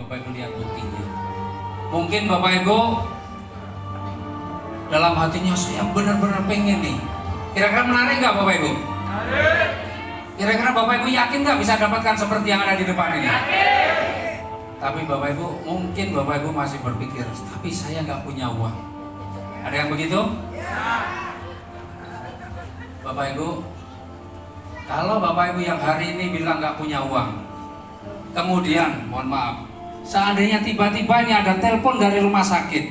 Bapak Ibu lihat buktinya. Mungkin Bapak Ibu dalam hatinya saya benar-benar pengen nih. Kira-kira menarik nggak Bapak Ibu? Kira-kira Bapak Ibu yakin nggak bisa dapatkan seperti yang ada di depan ini? Tapi Bapak Ibu, mungkin Bapak Ibu masih berpikir, tapi saya nggak punya uang. Ada yang begitu? Bapak Ibu, kalau Bapak Ibu yang hari ini bilang nggak punya uang, kemudian, mohon maaf, seandainya tiba-tiba ini ada telepon dari rumah sakit,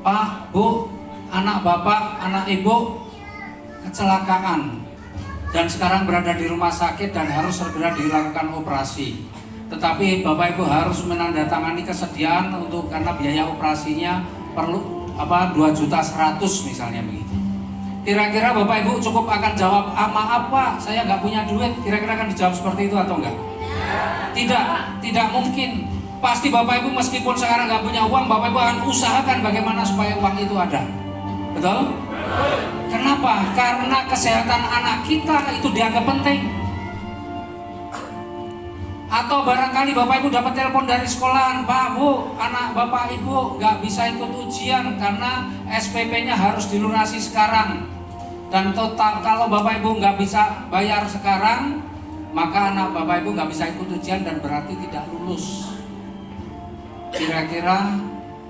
Pak, Bu, anak Bapak, anak Ibu kecelakaan dan sekarang berada di rumah sakit dan harus segera dilakukan operasi. Tetapi Bapak Ibu harus menandatangani kesediaan untuk karena biaya operasinya perlu 2.100.000 misalnya begitu. Kira-kira Bapak Ibu cukup akan jawab, maaf Pak, saya nggak punya duit. Kira-kira akan dijawab seperti itu atau enggak? Tidak mungkin. Pasti Bapak Ibu meskipun sekarang nggak punya uang, Bapak Ibu akan usahakan bagaimana supaya uang itu ada. Betul? Kenapa? Karena kesehatan anak kita itu dianggap penting. Atau barangkali Bapak Ibu dapat telepon dari sekolahan, Pak, Bu, anak Bapak Ibu nggak bisa ikut ujian karena SPP-nya harus dilunasi sekarang. Dan total kalau Bapak Ibu nggak bisa bayar sekarang, maka anak Bapak Ibu nggak bisa ikut ujian dan berarti tidak lulus. Kira-kira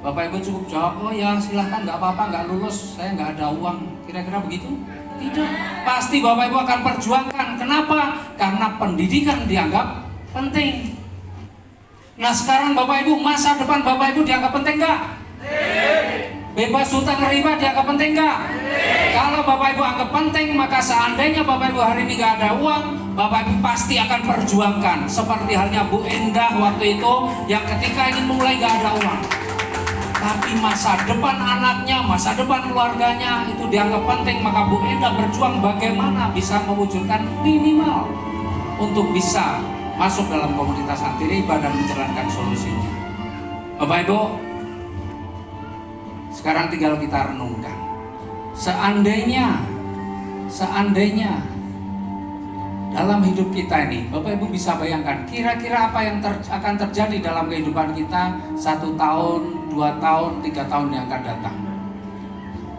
Bapak Ibu cukup jawab, oh ya silahkan nggak apa-apa, nggak lulus, saya nggak ada uang. Kira-kira begitu? Tidak. Pasti Bapak Ibu akan perjuangkan. Kenapa? Karena pendidikan dianggap penting. Nah sekarang Bapak Ibu, masa depan Bapak Ibu dianggap penting nggak? Bebas hutang riba dianggap penting nggak? Kalau Bapak Ibu anggap penting, maka seandainya Bapak Ibu hari ini nggak ada uang, Bapak Ibu pasti akan perjuangkan. Seperti halnya Bu Endah waktu itu yang ketika ingin mulai nggak ada uang, tapi masa depan anaknya, masa depan keluarganya itu dianggap penting, maka Bu Endah berjuang bagaimana bisa mewujudkan minimal untuk bisa masuk dalam komunitas anti riba dan menjalankan solusinya. Bapak Ibu, sekarang tinggal kita renungkan. Seandainya dalam hidup kita ini, Bapak Ibu bisa bayangkan kira-kira apa yang akan terjadi dalam kehidupan kita 1 tahun, 2 tahun, 3 tahun yang akan datang.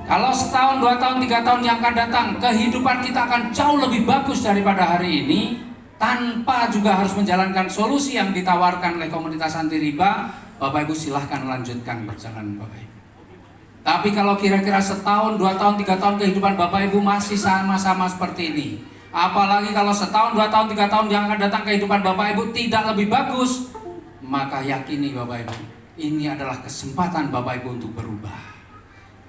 Kalau setahun, 2 tahun, 3 tahun yang akan datang, kehidupan kita akan jauh lebih bagus daripada hari ini, tanpa juga harus menjalankan solusi yang ditawarkan oleh komunitas anti riba. Bapak Ibu silahkan lanjutkan perjalanan Bapak Ibu. Tapi kalau kira-kira setahun, 2 tahun, 3 tahun kehidupan Bapak Ibu masih sama-sama seperti ini, apalagi kalau setahun, 2 tahun, 3 tahun yang akan datang kehidupan Bapak Ibu tidak lebih bagus, maka yakini Bapak Ibu, ini adalah kesempatan Bapak Ibu untuk berubah.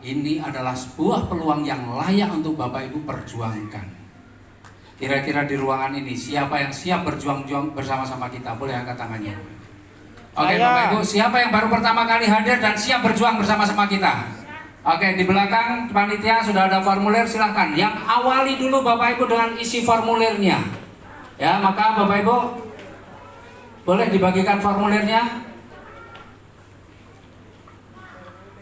Ini adalah sebuah peluang yang layak untuk Bapak Ibu perjuangkan. Kira-kira di ruangan ini siapa yang siap berjuang bersama-sama kita? Boleh angkat tangannya. Oke Bapak Ibu, siapa yang baru pertama kali hadir dan siap berjuang bersama-sama kita? Oke, di belakang panitia sudah ada formulir, silahkan. Yang awali dulu Bapak Ibu dengan isi formulirnya. Ya, maka Bapak Ibu boleh dibagikan formulirnya.